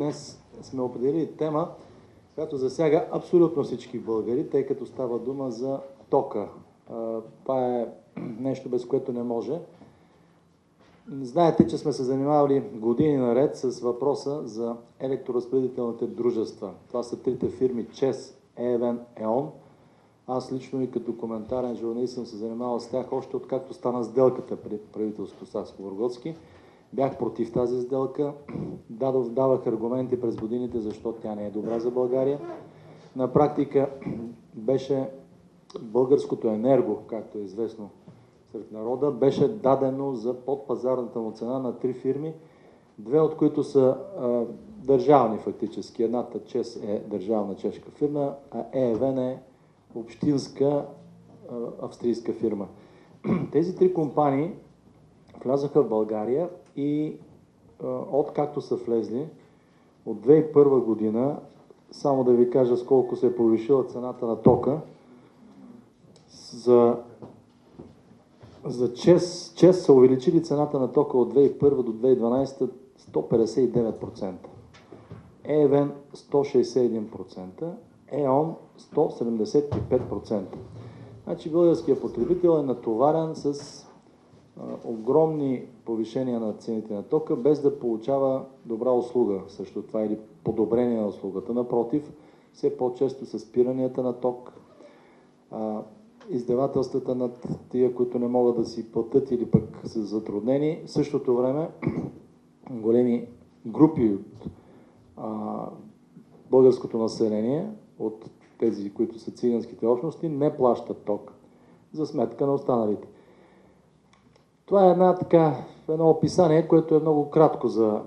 днес сме определили тема, която засяга абсолютно всички българи, тъй като става дума за тока. Това е нещо, без което не може. Знаете, че сме се занимавали години наред с въпроса за електроразпределителните дружества. Това са трите фирми ЧЕЗ, ЕВН, ЕОН. Аз лично и като коментарен журналист съм се занимавал с тях още откакто стана сделката при правителството Сакскобургготски. Бях против тази сделка, давах аргументи през годините, защо тя не е добра за България. На практика беше българското енерго, както е известно сред народа, беше дадено за подпазарната му цена на три фирми, две от които са държавни фактически. Едната ЧЕЗ е държавна чешка фирма, а ЕВН е общинска австрийска фирма. Тези три компании влязаха в България и откакто са влезли, от 2001 година, само да ви кажа с колко се е повишила цената на тока, за ЧЕЗ са увеличили цената на тока от 2001 до 2012 159%, ЕВН 161%, ЕОН 175%. Значи българският потребител е натоварен с огромни повишения на цените на тока, без да получава добра услуга срещу това или подобрение на услугата. Напротив, все по-често са спиранията на ток, издевателствата над тия, които не могат да си платят или пък са затруднени. В същото време големи групи от българското население, от тези, които са циганските общности, не плащат ток за сметка на останалите. Това е едно описание, което е много кратко за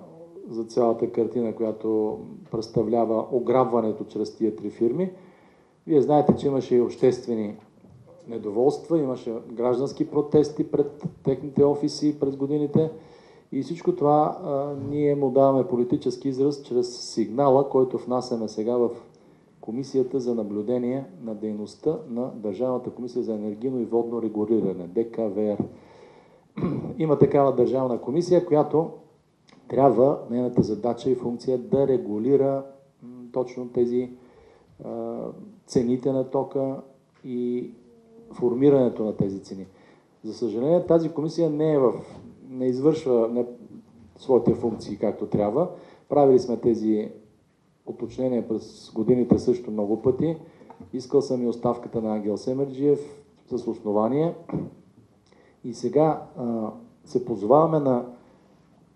цялата картина, която представлява ограбването чрез тия три фирми. Вие знаете, че имаше и обществени недоволства, имаше граждански протести пред техните офиси през годините и всичко това ние му даваме политически израз чрез сигнала, който внасяме сега в Комисията за наблюдение на дейността на Държавната комисия за енергийно и водно регулиране, ДКВР. Има такава държавна комисия, която трябва, нейната задача и функция да регулира точно тези цените на тока и формирането на тези цени. За съжаление, тази комисия не извършва своите функции както трябва. Правили сме тези уточнения през годините също много пъти. Искал съм и оставката на Ангел Семерджиев с основание. И сега се позоваваме на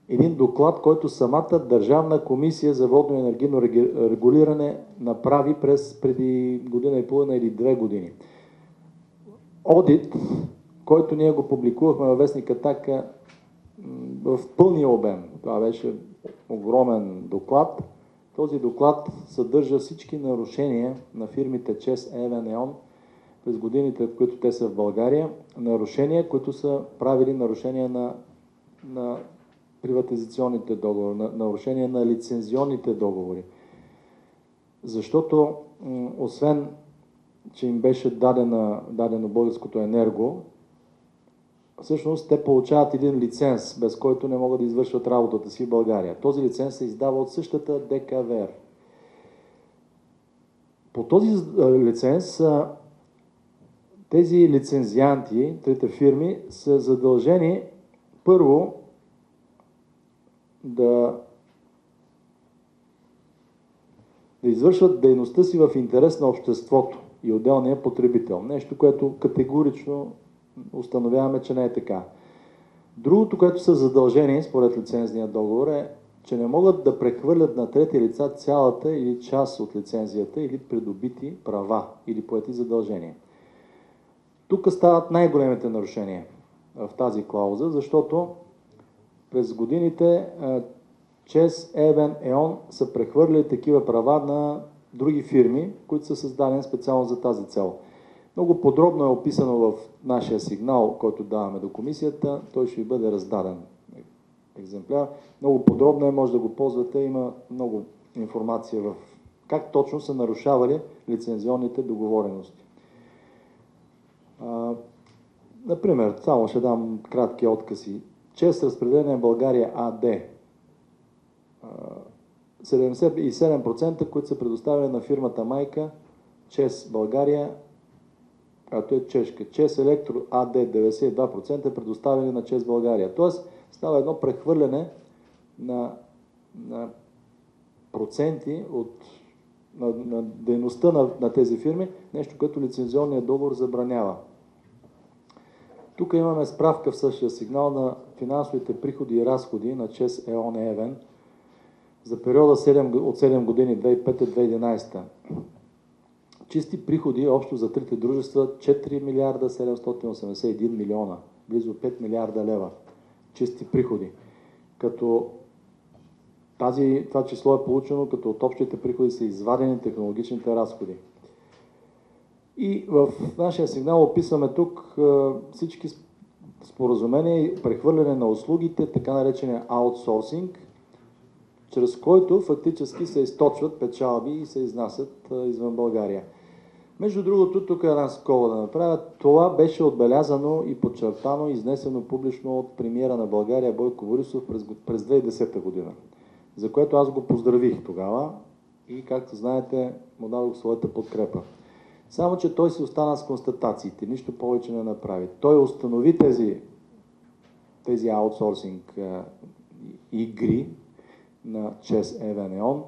един доклад, който самата Държавна комисия за водно и енергийно регулиране направи преди година и половина или 2 години. Одит, който ние го публикувахме във вестник Атака в пълния обем. Това беше огромен доклад. Този доклад съдържа всички нарушения на фирмите ЧЕЗ, ЕВН, ЕОН през годините, в които те са в България. Нарушения, които са правили нарушения на приватизационните договори, нарушения на лицензионните договори. Защото, освен че им беше дадено българското енерго, всъщност те получават един лиценз, без който не могат да извършват работата си в България. Този лиценз се издава от същата ДКВР. По този лиценз тези лицензианти, трите фирми, са задължени първо да извършват дейността си в интерес на обществото и отделния потребител. Нещо, което категорично установяваме, че не е така. Другото, което са задължени според лицензния договор е, че не могат да прехвърлят на трети лица цялата или част от лицензията или придобити права или поети задължения. Тук стават най-големите нарушения в тази клауза, защото през годините ЧЕЗ, ЕВН, ЕОН са прехвърли такива права на други фирми, които са създадени специално за тази цел. Много подробно е описано в нашия сигнал, който даваме до комисията. Той ще ви бъде раздаден екземпляр. Много подробно е, може да го ползвате. Има много информация в как точно са нарушавали лицензионните договорености. Например, само ще дам кратки откази. ЧЕЗ разпределение България АД 77%, които са предоставени на фирмата майка ЧЕЗ България, която е чешка. ЧЕЗ Електро АД 92% е предоставени на ЧЕЗ България. Тоест става едно прехвърляне на проценти на дейността на тези фирми, нещо, което лицензионният договор забранява. Тук имаме справка в същия сигнал на финансовите приходи и разходи на ЧЕЗ ЕОН ЕВН за периода от 7 години 2005-2011. Чисти приходи общо за трите дружества 4 милиарда 781 милиона, близо 5 милиарда лева. Чисти приходи. Като това число е получено, като от общите приходи са извадени технологичните разходи. И в нашия сигнал описваме тук всички споразумения и прехвърляне на услугите, така наречения аутсорсинг, чрез който фактически се източват печалби и се изнасят извън България. Между другото, тук е една скоба да направя. Това беше отбелязано и подчертано, изнесено публично от премиера на България Бойко Борисов през 2010 година, за което аз го поздравих тогава и, както знаете, му дадох своята подкрепа. Само че той си остана с констатациите, нищо повече не направи. Той установи тези аутсорсинг игри на ЧЕЗ ЕВН ЕОН,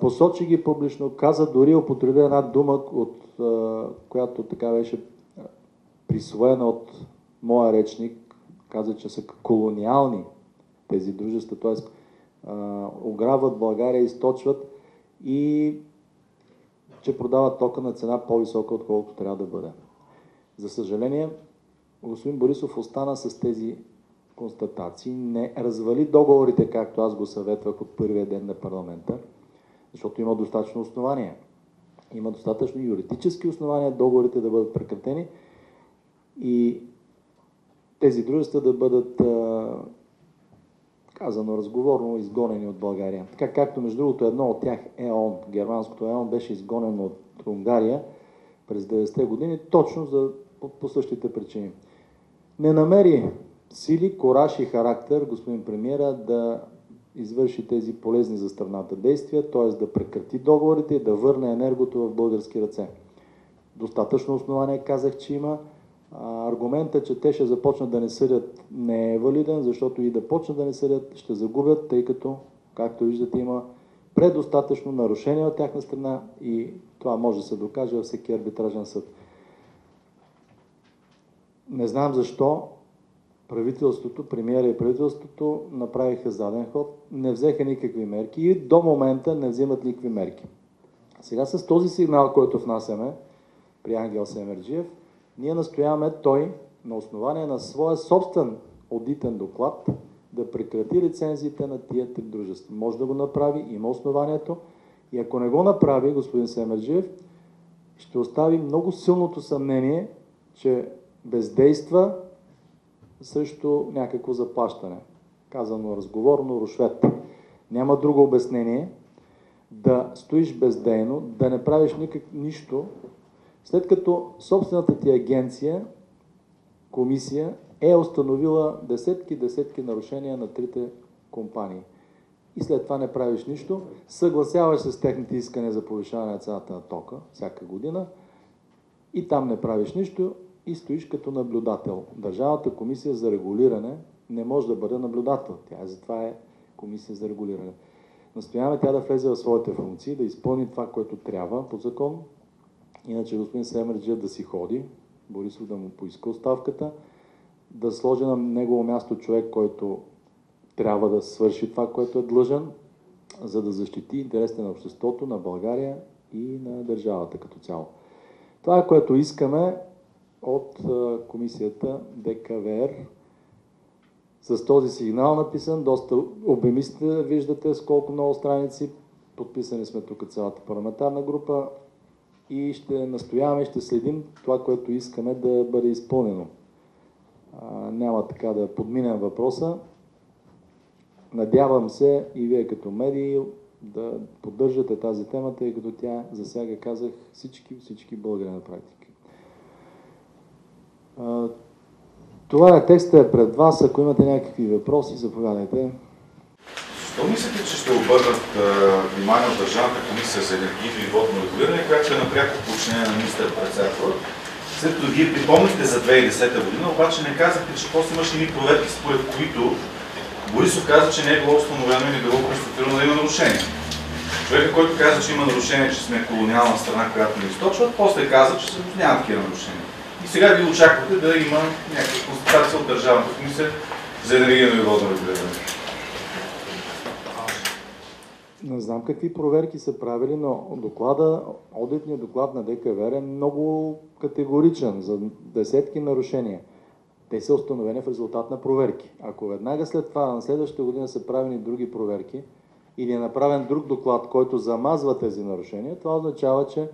посочи ги публично, каза, дори употреби една дума, която така беше присвоена от моя речник, каза, че са колониални тези дружества, т.е. ограбват България, източват и че продават тока на цена по-висока, отколкото трябва да бъде. За съжаление, господин Борисов остана с тези констатации, не развали договорите, както аз го съветвах от първия ден на парламента, защото има достатъчно основания. Има достатъчно юридически основания договорите да бъдат прекратени и тези дружества да бъдат, казано разговорно, изгонени от България. Така както, между другото, едно от тях, ЕОН, германското ЕОН, беше изгонено от Унгария през 90-те години, точно по същите причини. Не намери сили, кораж и характер господин премиера да извърши тези полезни за страната действия, т.е. да прекрати договорите и да върне енергото в български ръце. Достатъчно основание казах, че има. Аргументът, че те ще започнат да не съдят, не е валиден, защото и да почнат да не съдят, ще загубят, тъй като, както виждате, има предостатъчно нарушения от тяхна страна и това може да се докаже във всеки арбитражен съд. Не знам защо правителството, премиера и правителството направиха заден ход, не взеха никакви мерки и до момента не взимат никакви мерки. Сега с този сигнал, който внасяме при Ангел Семерджиев, ние настояваме той на основание на своя собствен одитен доклад да прекрати лицензиите на тия три дружества. Може да го направи, има основанието и ако не го направи, господин Семерджиев, ще остави много силното съмнение, че бездейства срещу някакво заплащане. Казано разговорно, рушвет. Няма друго обяснение да стоиш бездейно, да не правиш нищо, след като собствената ти агенция, комисия, е установила десетки нарушения на трите компании. И след това не правиш нищо, съгласяваш се с техните искания за повишаване на цената на тока всяка година и там не правиш нищо и стоиш като наблюдател. Държавната комисия за регулиране не може да бъде наблюдател. Затова е комисия за регулиране. Настояваме тя да влезе в своите функции, да изпълни това, което трябва по закон. Иначе господин Семерджиев да си ходи, Борисов да му поиска оставката, да сложи на негово място човек, който трябва да свърши това, което е длъжен, за да защити интересите на обществото, на България и на държавата като цяло. Това е, което искаме от комисията ДКВР. С този сигнал написан, доста обемисте, виждате с колко много страници. Подписани сме тук цялата парламентарна група и ще настояваме, ще следим това, което искаме да бъде изпълнено. Няма така да подминем въпроса. Надявам се и вие като медии да поддържате тази тема, тъй като тя засяга, казах, всички българи на практика. Това е текстът пред вас. Ако имате някакви въпроси, заповядайте. Защо мислите, че ще обърнат внимание от Държавната комисия за енергийно и водно регулиране, която е напряко подчинение на министър-председателя? След като вие припомнихте за 2010 година, обаче не казахте, че после имаше едни проверки, според които Борисов каза, че не е било установено и не било констатирано да има нарушение. Човека, който каза, че има нарушение, че сме колониална страна, която ни източва, после каза, че няма такива нарушения. И сега ви очаквате да има някаква констатация от Държавната комисия за енергийно и водно регулиране. Не знам какви проверки са правили, но одитният доклад на ДКВР е много категоричен за десетки нарушения. Те са установени в резултат на проверки. Ако веднага след това, на следващата година са правени други проверки или е направен друг доклад, който замазва тези нарушения, това означава, че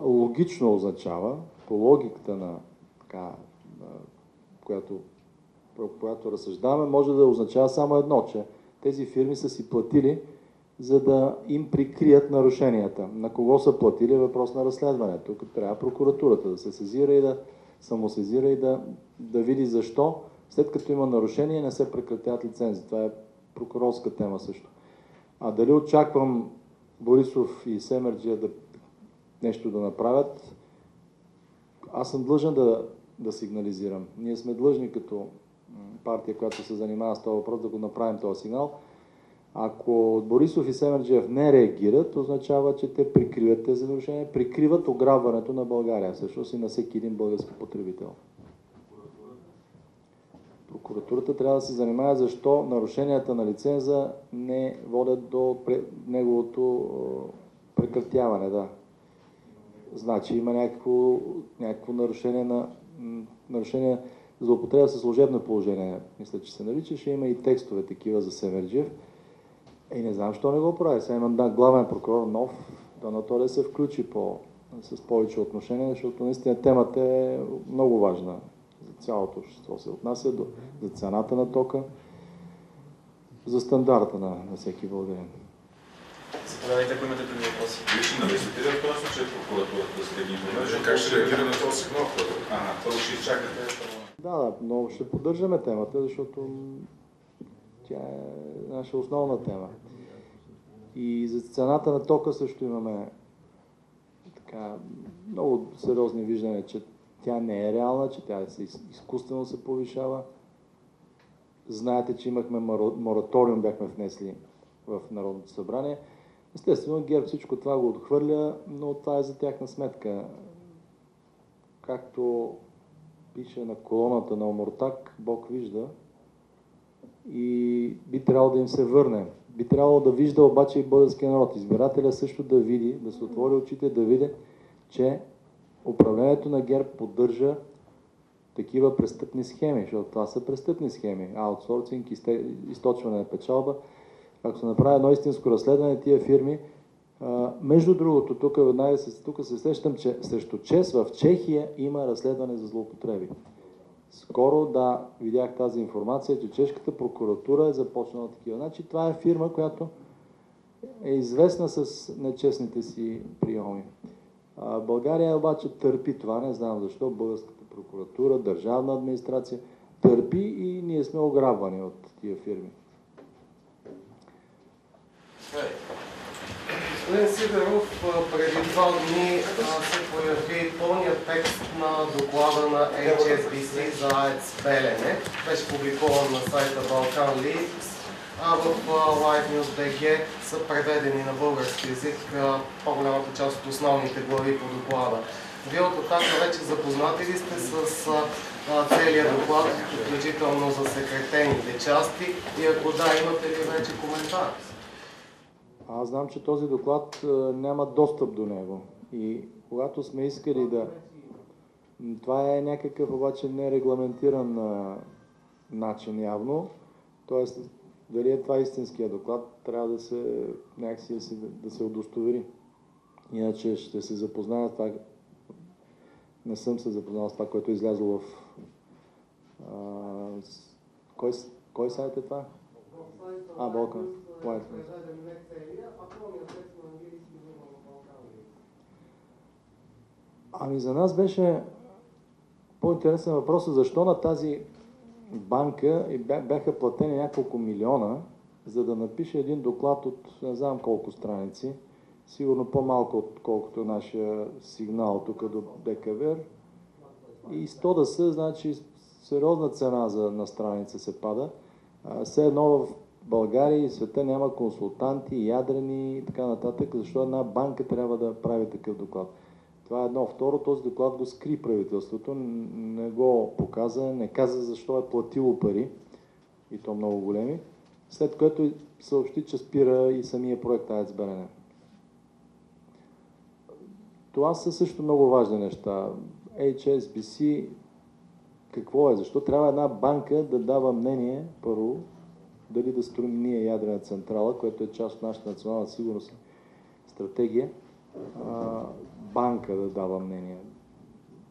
логично означава, по логиката на която разсъждаваме, може да означава само едно, че тези фирми са си платили, за да им прикрият нарушенията. На кого са платили е въпрос на разследване. Тук трябва прокуратурата да се сезира и да самосезира и да види защо, след като има нарушение, не се прекратяват лицензи. Това е прокурорска тема също. А дали очаквам Борисов и Семерджия нещо да направят, аз съм длъжен да сигнализирам. Ние сме длъжни като партия, която се занимава с този въпрос, да го направим този сигнал. Ако Борисов и Семерджиев не реагират, означава, че те прикриват тези нарушения, прикриват ограбването на България, всъщност и на всеки един български потребител. Прокуратурата трябва да се занимава защо нарушенията на лиценза не водят до неговото прекратяване. Да. Значи има някакво нарушение за употреба със служебно положение. Мисля, че се нарича, ще има и текстове такива за Семерджиев. И не знам, защо не го прави. Сега има главен прокурор нов, дано той да се включи с повече отношения, защото наистина темата е много важна за цялото общество. Се отнася за цената на тока, за стандарта на всеки българин. Заповядайте, ако имате други въпроси. Вие ще навесите ли в този случай прокуратурата да следи информация? Как ще реагира на този сигнал? Първо ще изчакате. Да, но ще поддържаме темата, защото тя е наша основна тема. И за цената на тока също имаме много сериозни виждания, че тя не е реална, че тя изкуствено се повишава. Знаете, че имахме мораториум, бяхме внесли в Народното събрание. Естествено, ГЕРБ всичко това го отхвърля, но това е за тяхна сметка. Както пише на колоната на Омуртаг, Бог вижда и би трябвало да им се върне. Би трябвало да вижда обаче и българския народ. Избирателя също да види, да се отвори очите, да види, че управлението на ГЕРБ поддържа такива престъпни схеми, защото това са престъпни схеми. Аутсорсинг, източване на печалба. Ако се направи едно истинско разследване, тия фирми, между другото, тук се сещам, че срещу ЧЕЗ в Чехия има разследване за злоупотреби. Скоро, видях тази информация, че чешката прокуратура е започнала такива. Значи това е фирма, която е известна с нечестните си приеми. България обаче търпи това, не знам защо, българската прокуратура, държавна администрация търпи и ние сме ограбвани от тия фирми. Господин Сидеров, преди 2 дни се появи пълният текст на доклада на HSBC за АЕЦ Белене. Беше публикуван на сайта Balkan Leaks, а в Live News BG са преведени на български език по-голямата част от основните глави по доклада. Вие от Атака вече запознати ли сте с целият доклад, включително за секретените части, и ако да, имате ли вече коментар? Аз знам, че този доклад няма достъп до него. И когато сме искали това е някакъв обаче нерегламентиран начин явно. Тоест, дали е това истинския доклад, трябва да се някакси да се удостовери. Иначе ще се запозная с това. Не съм се запознал с това, което е излязло в... Кой сайт е това? Балкан. За нас беше по-интересен въпрос, защо на тази банка бяха платени няколко милиона за да напише един доклад от не знам колко страници, сигурно по-малко отколкото нашия сигнал тук до ДКВР, и 100 да са, значи сериозна цена на страница се пада. Все едно в България и света няма консултанти, ядрени и така нататък, защо една банка трябва да прави такъв доклад. Това е едно. Второ, този доклад го скри правителството, не го показа, не каза защо е платило пари, и то много големи, след което съобщи, че спира и самия проект АЕЦ Белене. Това са също много важни неща. HSBC какво е? Защо трябва една банка да дава мнение, първо, дали да строим ние ядрена централа, което е част от нашата национална сигурност стратегия, банка да дава мнение.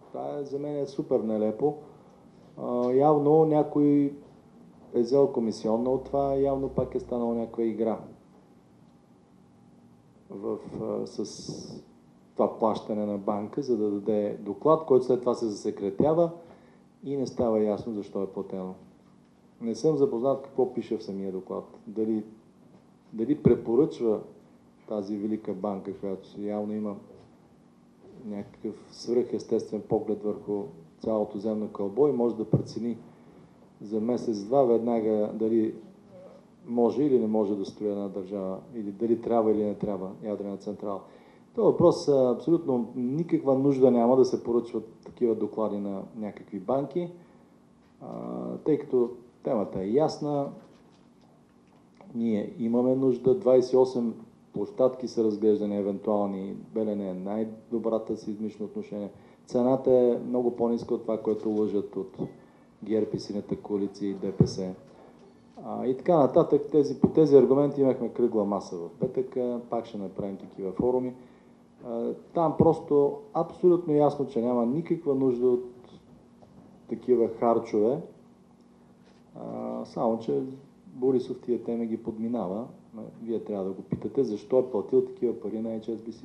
Това за мен е супер нелепо. Явно някой е взел комисионно от това, явно пак е станала някаква игра с това плащане на банка, за да даде доклад, който след това се засекретява и не става ясно защо е платено. Не съм запознат какво пише в самия доклад. Дали препоръчва тази велика банка, която явно има някакъв свръхестествен поглед върху цялото земно кълбо и може да прецени за месец-два веднага дали може или не може да строи една държава, или дали трябва или не трябва ядрена централа. Това въпрос абсолютно никаква нужда няма да се поръчват такива доклади на някакви банки, тъй като темата е ясна. Ние имаме нужда, 28 площадки са разглеждани евентуални, Белене е най-добрата сеизмично отношение. Цената е много по-ниска от това, което лъжат от ГЕРБ и Синята коалиция и ДПС. И така нататък, по тези аргументи имахме кръгла маса в петък, пак ще направим такива форуми. Там просто абсолютно ясно, че няма никаква нужда от такива харчове, само че Борисов тия теми ги подминава. Вие трябва да го питате защо е платил такива пари на HSBC.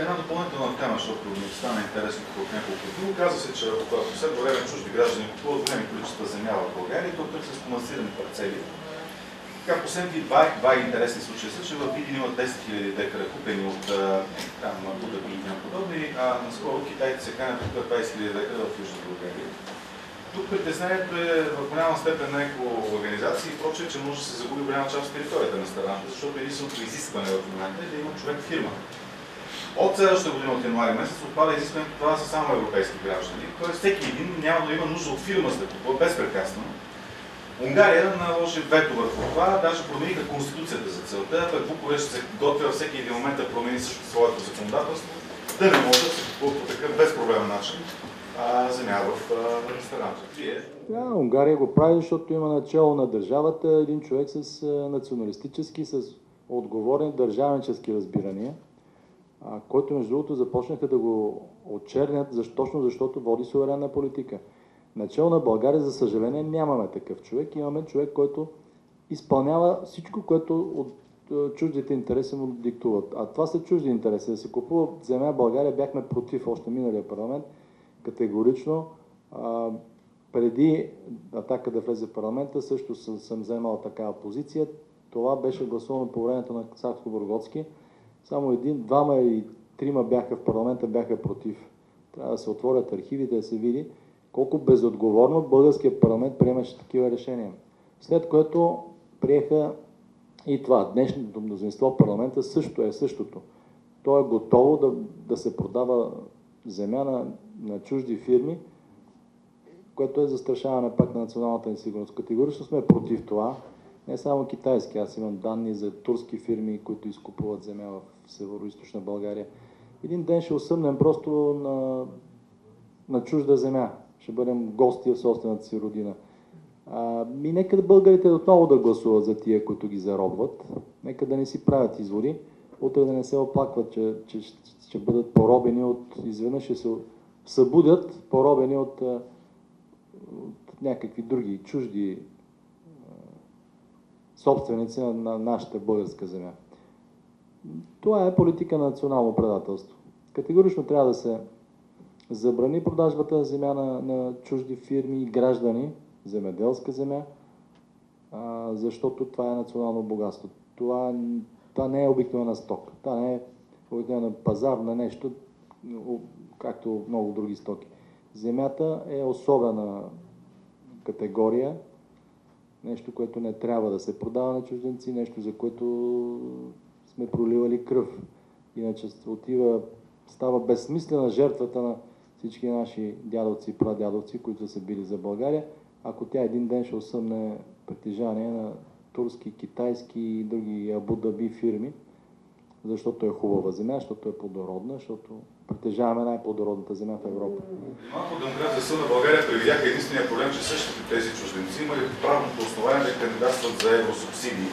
Една допълнителна тема, защото ми стана интересно от няколко дни. Казва се, че в последно време чужди граждани купуват големи количества земя в България и тук с комасирани парцели. Така, последните два интересни случаи са, че в Видин има 10 000 декара купени от Будапи и тем подобни, а наскоро китайците се канят тук 20 000 декара в Южна България. Тук притеснението е в голяма степен на екоорганизации и прочее, че може да се загуби голяма част от територията на страната, защото единственото изискване в момента е да има човек фирма. От следващата година, от януари месец, отпада изискването, това са само европейски граждани. Тоест всеки един няма да има нужда от фирма за да купува безпрекъсно. Унгария наложи вето върху това, даже промениха конституцията за целта, пък Букурещ се готвя всеки един момент да промени също своето законодателство, да не може да се купува по такъв безпроблемен начин земя в страната. Унгария го прави, защото има начало на държавата един човек с националистически, с отговорни държавнически разбирания, който между другото започнаха да го очернят, точно защото води суверенна политика. Начало на България, за съжаление, нямаме такъв човек. Имаме човек, който изпълнява всичко, което от чуждите интереси му диктуват. А това са чужди интереси. Да се купува земя в България, бяхме против още миналия парламент, категорично. Преди Атака да влезе в парламента, също съм вземал такава позиция. Това беше гласувано по времето на Сакскобургготски. Само един, двама и трима бяха в парламента, бяха против. Трябва да се отворят архивите, да се види колко безотговорно българския парламент приемаше такива решения. След което приеха и това. Днешното мнозинство в парламента също е същото. То е готово да се продава земя на чужди фирми, което е застрашаване пак на националната ни сигурност. Категорично сме против това. Не само китайски, аз имам данни за турски фирми, които изкупуват земя в северо-источна България. Един ден ще осъмнем просто на чужда земя. Ще бъдем гости в собствената си родина. Нека да българите отново да гласуват за тия, които ги заробват. Нека да не си правят изводи. Утре да не се оплакват, че ще бъдат поробени изведнъж ще се събудят, поробени от някакви други чужди собственици на нашата българска земя. Това е политика на национално предателство. Категорично трябва да се забрани продажбата на земя на чужди фирми и граждани, земеделска земя, защото това е национално богатство. Това не е обикновена стока. Това не е обикновена пазар на нещо, както много други стоки. Земята е особена категория, нещо, което не трябва да се продава на чужденци, нещо, за което сме проливали кръв. Иначе става безсмислена жертвата на всички наши дядовци и прадядовци, които са били за България, ако тя един ден ще осъмне притежание на турски, китайски и други Абу Даби фирми, защото е хубава земя, защото е плодородна, защото притежаваме най-плодородната земя в Европа. Малко демократ за на България предвидяха единствения проблем, че същите тези чужденци имали правното основание да кандидатстват за евросубсидии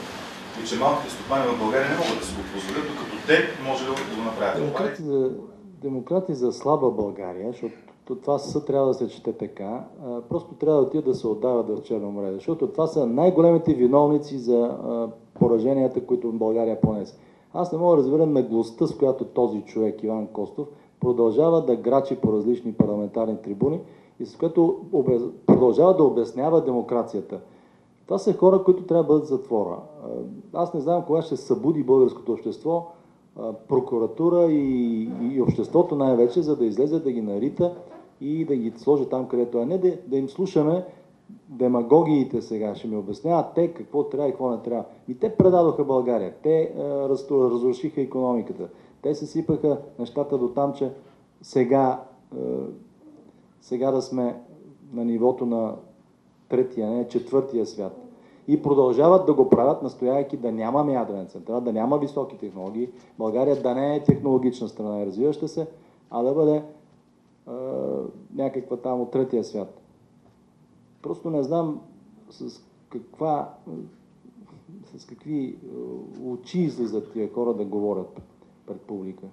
и че малките стопани в България не могат да се го позволят, докато те може да го направят. Демократи за слаба България, защото това трябва да се чете така, просто трябва да отидат да се отдават в Черно море, защото това са най-големите виновници за пораженията, които България понесе. Аз не мога да разбера наглостта, с която този човек, Иван Костов, продължава да грачи по различни парламентарни трибуни и с което продължава да обяснява демокрацията. Това са хора, които трябва да бъдат в затвора. Аз не знам кога ще събуди българското общество, прокуратура и обществото най-вече, за да излезе да ги нарита и да ги сложи там, където е. Не да им слушаме демагогиите сега, ще ми обясняват те какво трябва и какво не трябва. И те предадоха България, те разрушиха икономиката, те се сипаха нещата до там, че сега да сме на нивото на третия, не четвъртия свят. И продължават да го правят, настояйки да нямаме ядрена централа, да няма високи технологии, България да не е технологична страна и развиваща се, а да бъде някаква там от третия свят. Просто не знам с какви очи излизат тия хора да говорят пред публика.